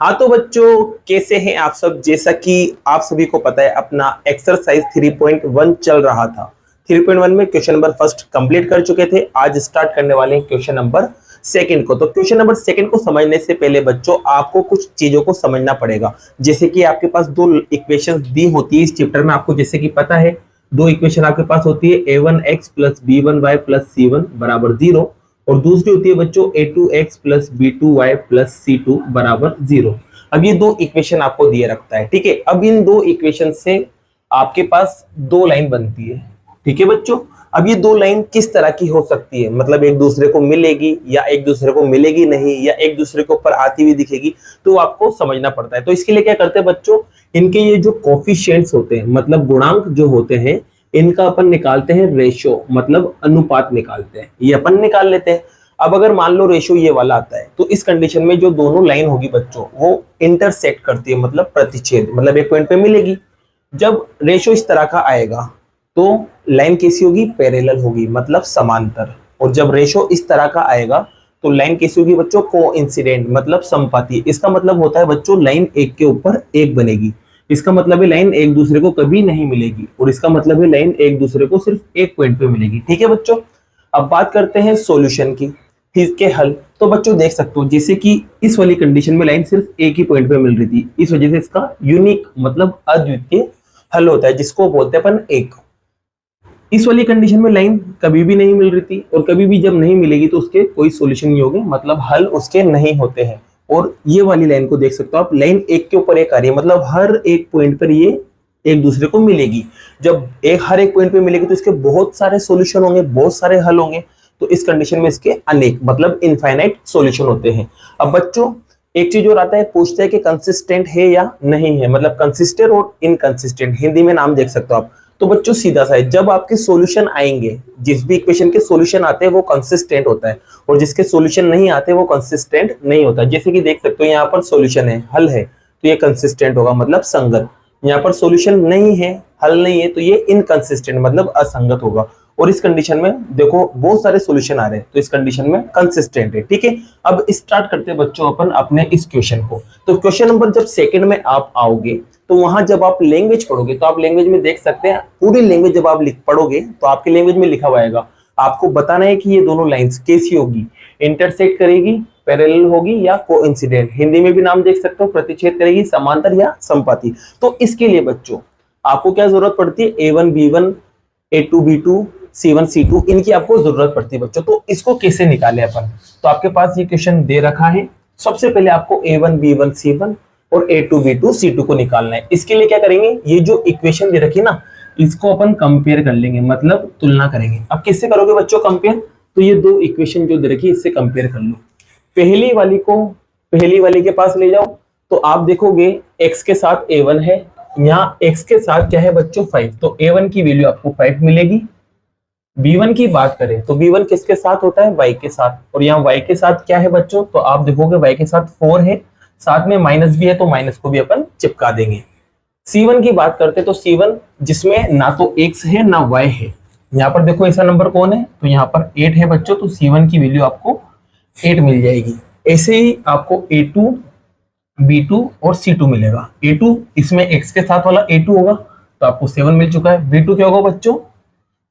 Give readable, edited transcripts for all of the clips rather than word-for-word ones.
हाँ तो बच्चों कैसे हैं आप सब। जैसा कि आप सभी को पता है अपना एक्सरसाइज 3.1 चल रहा था। 3.1 में क्वेश्चन नंबर फर्स्ट कंप्लीट कर चुके थे। आज स्टार्ट करने वाले हैं क्वेश्चन नंबर सेकंड को। तो क्वेश्चन नंबर सेकंड को समझने से पहले बच्चों आपको कुछ चीजों को समझना पड़ेगा। जैसे कि आपके पास दो इक्वेशंस दी होती है इस चैप्टर में, आपको जैसे कि पता है दो इक्वेशन आपके पास होती है a1x plus b1y plus c1 बराबर 0 और दूसरी होती है बच्चों a2x plus b2y plus c2 बराबर 0। अब ये दो इक्वेशन आपको दिए रखता है, ठीक है। अब इन दो इक्वेशन से आपके पास दो लाइन बनती है, ठीक है बच्चों। अब ये दो लाइन किस तरह की हो सकती है, मतलब एक दूसरे को मिलेगी या एक दूसरे को मिलेगी नहीं, या एक दूसरे के ऊपर आती हुई दिखेगी, तो आपको समझना पड़ता है। तो इसके लिए क्या करते हैं बच्चों, इनके ये जो कोफिशिएंट्स होते हैं मतलब गुणांक जो होते हैं इनका अपन निकालते हैं रेशो, मतलब अनुपात निकालते हैं, ये अपन निकाल लेते हैं। अब अगर मान लो रेशो ये वाला आता है तो इस कंडीशन में जो दोनों लाइन होगी बच्चों वो इंटरसेक्ट करती है, मतलब प्रतिच्छेद, मतलब एक पॉइंट पे मिलेगी। जब रेशो इस तरह का आएगा तो लाइन कैसी होगी, पैरेलल होगी, मतलब समांतर। और जब रेशो इस तरह का आएगा तो लाइन कैसी होगी बच्चों, कोइंसिडेंट, मतलब समपाती। इसका मतलब होता है बच्चों लाइन एक के ऊपर एक बनेगी। इसका मतलब है लाइन एक दूसरे को कभी नहीं मिलेगी, और इसका मतलब है लाइन एक दूसरे को सिर्फ एक पॉइंट पे मिलेगी, ठीक है बच्चों। अब बात करते हैं सॉल्यूशन की, इसके हल। तो बच्चों देख सकते हो जैसे कि इस वाली कंडीशन में लाइन सिर्फ एक ही पॉइंट पे मिल रही थी, इस वजह से इसका यूनिक मतलब अद्वितीय हल होता है जिसको बोलते हैं अपन एक। इस वाली कंडीशन में लाइन कभी भी नहीं मिल रही थी, और कभी भी जब नहीं मिलेगी तो उसके कोई सॉल्यूशन नहीं होंगे, मतलब हल उसके नहीं होते हैं। और ये वाली लाइन को देख सकते हो आप, लाइन एक के ऊपर एक आ रही है, मतलब हर एक पॉइंट पर ये एक दूसरे को मिलेगी। जब हर एक पॉइंट पे मिलेगी तो इसके बहुत सारे सॉल्यूशन होंगे, बहुत सारे हल होंगे। तो इस कंडीशन में इसके अनेक मतलब इनफाइनाइट सॉल्यूशन होते हैं। अब बच्चों एक चीज और आता है, पूछते हैं कि कंसिस्टेंट है या नहीं है, मतलब कंसिस्टेंट और इनकंसिस्टेंट, हिंदी में नाम देख सकते हो आप। तो बच्चों सीधा सा है, जब आपके सॉल्यूशन आएंगे, जिस भी इक्वेशन के सॉल्यूशन आते हैं वो कंसिस्टेंट होता है, और जिसके सॉल्यूशन नहीं आते वो कंसिस्टेंट नहीं होता। जैसे कि देख सकते हो यहाँ पर सॉल्यूशन है, हल है, तो ये कंसिस्टेंट होगा, मतलब संगत। यहाँ पर सॉल्यूशन नहीं है, हल नहीं है, तो ये इनकंसिस्टेंट मतलब असंगत होगा। और इस कंडीशन में देखो बहुत सारे सॉल्यूशन आ रहे हैं, तो इस कंडीशन में कंसिस्टेंट है, ठीक है। अब स्टार्ट करते हैं बच्चों अपन अपने इस क्वेश्चन को। तो क्वेश्चन नंबर जब सेकंड में आप आओगे तो वहां जब आप लैंग्वेज पढ़ोगे तो आप लैंग्वेज में देख सकते हैं, पूरी लैंग्वेज जब आप पढ़ोगे तो आपकी लैंग्वेज में लिखा हुआ आएगा। आपको बताना है कि ये दोनों लाइंस कैसी होगी, इंटरसेक्ट करेगी, पैरेलल होगी या कोइंसिडेंट। हिंदी में भी नाम देख सकते हो, प्रतिच्छेद करेगी, समांतर या समपाती। तो इसके लिए बच्चों आपको क्या जरूरत पड़ती है, a1 b1 a2 b2 c1 c2, इनकी आपको जरूरत पड़ती है बच्चों। तो इसको कैसे निकाले अपन, तो आपके पास ये क्वेश्चन दे रखा है। सबसे पहले आपको a1 b1 c1 और a2 b2 c2 को निकालना है। इसके लिए क्या करेंगे, ये जो इक्वेशन दे रखी है ना इसको अपन कंपेयर कर लेंगे, मतलब तुलना करेंगे। अब किससे करोगे बच्चों कंपेयर, तो ये दो इक्वेशन जो दे रखी है इससे कंपेयर कर लो। पहली वाली को पहली वाली के पास ले जाओ तो आप देखोगे x के साथ a1 है, यहाँ x के साथ क्या है बच्चों 5, तो a1 की वैल्यू आपको 5 मिलेगी। b1 की बात करें तो b1 किसके साथ होता है, y के साथ, और यहाँ y के साथ क्या है बच्चों, तो आप देखोगे y के साथ 4 है, साथ में माइनस भी है, तो माइनस को भी अपन चिपका देंगे। c1 की बात करते तो c1 जिसमें ना तो x है ना y है, यहाँ पर देखो ऐसा नंबर कौन है, तो यहाँ पर 8 है बच्चों, तो c1 की वैल्यू आपको 8 मिल जाएगी। ऐसे ही आपको a2 b2 और c2 मिलेगा। a2 इसमें x के साथ वाला a2 होगा तो आपको 7 मिल चुका है। b2 क्या होगा बच्चों,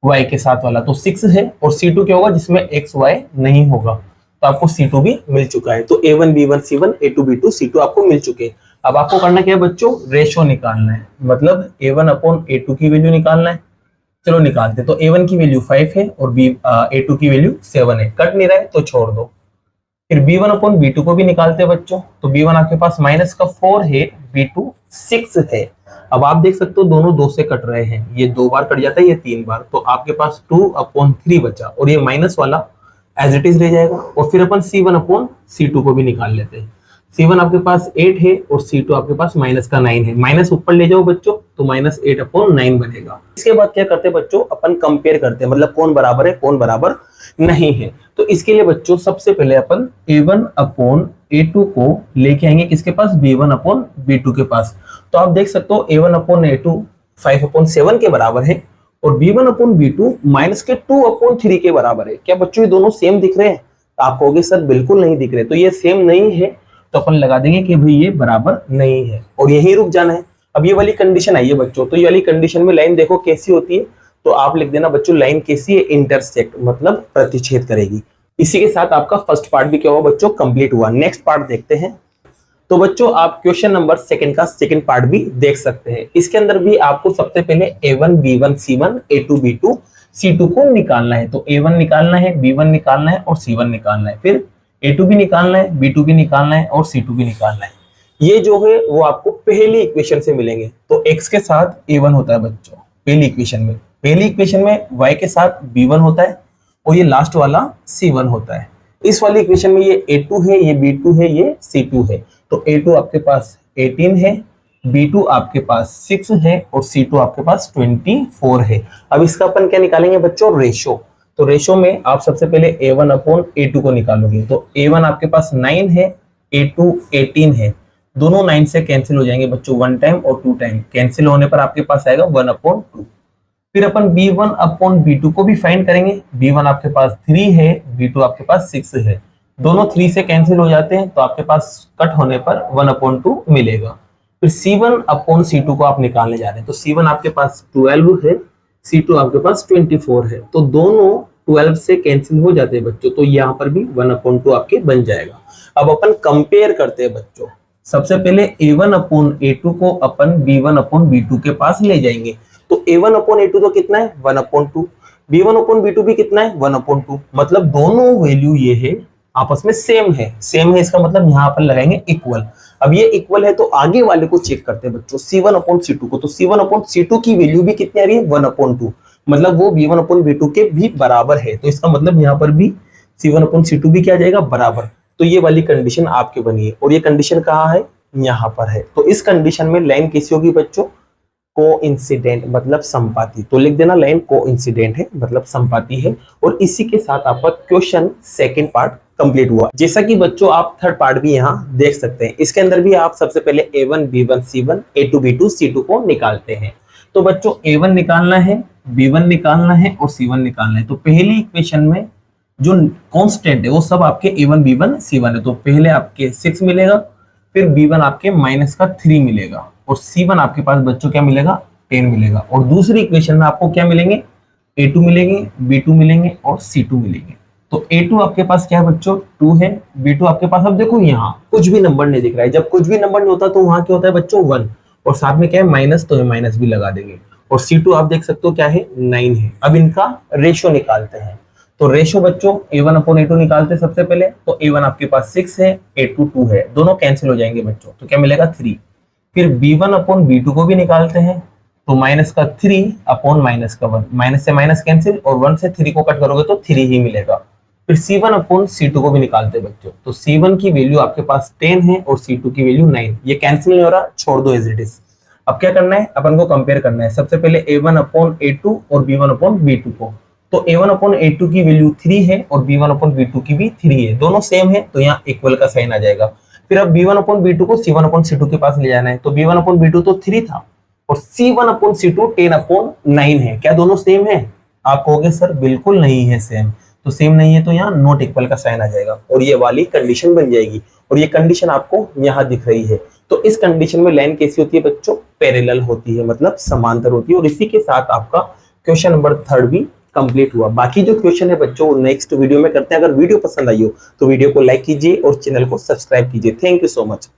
y के साथ वाला तो 6 है, और c2 क्या होगा जिसमें x y नहीं होगा, तो आपको c2 भी मिल चुका है। तो a1 b1 c1 a2 b2 c2 आपको मिल चुके हैं। अब आपको करना क्या है बच्चों, रेशो निकालना है, मतलब a1 अपॉन a2 की वैल्यू निकालना है। चलो निकालते, तो a1 की वैल्यू 5 है और a2 की वैल्यू 7 है, कट नहीं रहा है तो छोड़ दो। फिर b1 अपॉन b2 को भी निकालते हैं बच्चों, तो b1 आपके पास माइनस का 4 है, b2 6 है। अब आप देख सकते हो दोनों 2 से कट रहे हैं, ये 2 बार कट जाता है, ये 3 बार, तो आपके पास 2 अपॉन 3 बचा, और ये माइनस वाला एज इट इज रह जाएगा। और फिर अपन c1 अपॉन c2 को भी निकाल लेते हैं। c1 आपके पास 8 है और c2 आपके पास माइनस का 9 है, माइनस ऊपर ले जाओ बच्चों तो माइनस 8 अपॉन 9 बनेगा। इसके बाद क्या करते हैं बच्चों, अपन कंपेयर करते हैं, मतलब कौन बराबर है कौन बराबर नहीं है। तो इसके लिए बच्चों सबसे पहले अपन a1 अपॉन a2 को लेके आएंगे किसके पास, b1 अपॉन b2 के पास। तो आप देख सकते हो a1 अपॉन a2 5 अपॉन 7 के बराबर है, और b1 अपॉन b2 माइनस के 2 अपॉन 3 के बराबर है। क्या बच्चों ये दोनों सेम दिख रहे हैं, आप कहोगे सर बिल्कुल नहीं दिख रहे, तो ये सेम नहीं है तो अपन लगा देंगे कि भाई ये बराबर नहीं है और यहीं रुक जाना है। अब ये वाली कंडीशन आई है बच्चों, तो ये वाली कंडीशन में लाइन देखो कैसी होती है, तो आप लिख देना बच्चों लाइन कैसी है, इंटरसेक्ट मतलब प्रतिच्छेद करेगी। इसी के साथ आपका फर्स्ट पार्ट भी क्या हुआ बच्चों, कंप्लीट हुआ। नेक्स्ट पार्ट देखते हैं। तो बच्चों आप क्वेश्चन नंबर सेकंड का सेकंड पार्ट भी देख सकते हैं। इसके अंदर भी आपको सबसे पहले a1 b1 c1 a2 b2 c2 को निकालना है। तो a1 निकालना है, b1 निकालना है और c1 निकालना है, फिर a2 भी निकालना है, b2 भी निकालना है और c2 भी निकालना है। ये जो है वो आपको पहली इक्वेशन से मिलेंगे। तो x के साथ a1 होता है बच्चों पहली इक्वेशन में, पहली इक्वेशन में y के साथ b1 होता है और ये लास्ट वाला c1 होता है। इस वाली इक्वेशन में ये a2 है, ये b2 है, ये c2 है। तो a2 आपके पास 18 है, b2 आपके पास 6 है और c2 आपके पास 24 है। अब इसका अपन क्या निकालेंगे बच्चों, रेशो। तो रेशो में आप सबसे पहले a1 अपॉन a2 को निकालोगे। तो a1 आपके पास 9 है, a2 18 है, दोनों 9 से कैंसिल हो जाएंगे बच्चों, 1 टाइम और 2 टाइम। कैंसिल होने पर आपके पास आएगा 1 अपॉन 2। फिर अपन b1 अपॉन b2 को भी फाइंड करेंगे। b1 आपके पास 3 है, b2 आपके पास 6 है, दोनों 3 से कैंसिल हो जाते हैं, तो आपके पास कट होने पर 1 अपॉन 2 मिलेगा। फिर c1 अपॉन c2 को आप निकालने जा रहे हैं। तो c1 आपके पास 12 है, c2 आपके पास 24 है, तो दोनों 12 से कैंसिल हो जाते हैं बच्चों। तो यहाँ पर भी 1 अपॉन 2 आपके बन जाएगा। अब अपन कंपेयर करते हैं बच्चों। सबसे पहले a1 अपॉन a2 को अपन b1 अपॉन b2 के पास ले जाएंगे। तो a1 अपॉन a2 तो कितना है, 1 अपॉन 2। b1 अपॉन b2 भी कितना है, 1 अपॉन 2। मतलब दोनों वैल्यू ये है आपस में सेम है, सेम है इसका मतलब यहाँ पर लगाएंगे इक्वल। अब ये इक्वल है तो आगे वाले को चेक करते हैं बच्चों, c1 अपॉन c2 को। तो c1 अपॉन c2 की वैल्यू भी कितनी आ रही है, 1 अपॉन 2, मतलब वो b1 अपॉन b2 के भी बराबर है। तो इसका मतलब यहाँ पर भी c1 अपॉन c2 भी क्या आ जाएगा, बराबर। तो ये वाली कंडीशन आपके बनी है और ये कंडीशन कहाँ है, यहाँ पर है। तो इस कंडीशन में लाइन कैसी होगी बच्चों, कोइंसिडेंट मतलब संपाती। तो लिख देना लाइन कोइंसिडेंट है मतलब संपाती है। और इसी के साथ आपका क्वेश्चन सेकंड पार्ट कंप्लीट हुआ। जैसा कि बच्चों आप थर्ड पार्ट भी यहाँ देख सकते हैं। इसके अंदर भी आप सबसे पहले a1 b1 c1 a2 b2 c2 को निकालते हैं। तो बच्चों a1 निकालना है, b1 निकालना है और c1 निकालना है। तो पहली इक्वेशन में जो कांस्टेंट है वो सब आपके a1 b1 c1 है। तो पहले आपके 6 मिलेगा, फिर b1 आपके माइनस का 3 मिलेगा और c1 आपके पास बच्चों क्या मिलेगा, 10 मिलेगा। और दूसरी इक्वेशन में आपको क्या मिलेंगे, a2 मिलेंगे, b2 मिलेंगे और c2 मिलेंगे। तो a2 आपके पास क्या है बच्चों, 2 है, b2 आपके पास, अब देखो यहाँ कुछ भी नंबर नहीं दिख रहा है। जब कुछ भी नंबर नहीं होता तो वहां क्या होता है बच्चों, 1, और साथ में क्या है माइनस, तो माइनस भी लगा देंगे। और c2 आप देख सकते हो क्या है, 9 है। अब इनका रेशो निकालते हैं। तो रेशो बच्चों a1 अपॉन a2 निकालते हैं सबसे पहले। तो a1 आपके पास 6 है, a2 2 है, दोनों कैंसिल हो जाएंगे बच्चों, तो क्या मिलेगा 3। फिर b1 अपॉन b2 को भी निकालते हैं। तो माइनस का 3 अपॉन माइनस का 1, माइनस से माइनस कैंसिल और 1 से 3 को कट करोगे तो 3 ही मिलेगा। फिर c1 अपॉन c2 को भी निकालते हैं बच्चों। तो c1 की वैल्यू आपके पास 10 है और c2 की वैल्यू 9। ये कैंसिल नहीं हो रहा, छोड़ दो एज इट इज। अब क्या करना है, अपन को कंपेयर करना है। सबसे पहले a1 अपॉन a2 और b1 अपॉन b2 को। तो a1 अपॉन a2 की वैल्यू 3 है और b1 अपॉन b2 की भी 3 है, दोनों सेम है, तो यहाँ इक्वल का साइन आ जाएगा। फिर अब b1 अपॉन b2 को c1 अपॉन c2 के पास ले जाना है। तो b1 अपॉन b2 तो 3 था और c1 अपॉन c2 10 अपॉन 9 है। क्या दोनों सेम है? आप कहोगे सर बिल्कुल नहीं है सेम। तो सेम नहीं है तो यहाँ नॉट इक्वल का साइन आ जाएगा और ये वाली कंडीशन बन जाएगी। और ये कंडीशन आपको यहाँ दिख रही है। तो इस कंडीशन में लाइन कैसी होती है बच्चों, पैरेलल होती है, मतलब समांतर होती है। और इसी के साथ आपका क्वेश्चन नंबर 3 भी कंप्लीट हुआ। बाकी जो क्वेश्चन है बच्चों नेक्स्ट वीडियो में करते हैं। अगर वीडियो पसंद आई हो तो वीडियो को लाइक कीजिए और चैनल को सब्सक्राइब कीजिए। Thank you so much.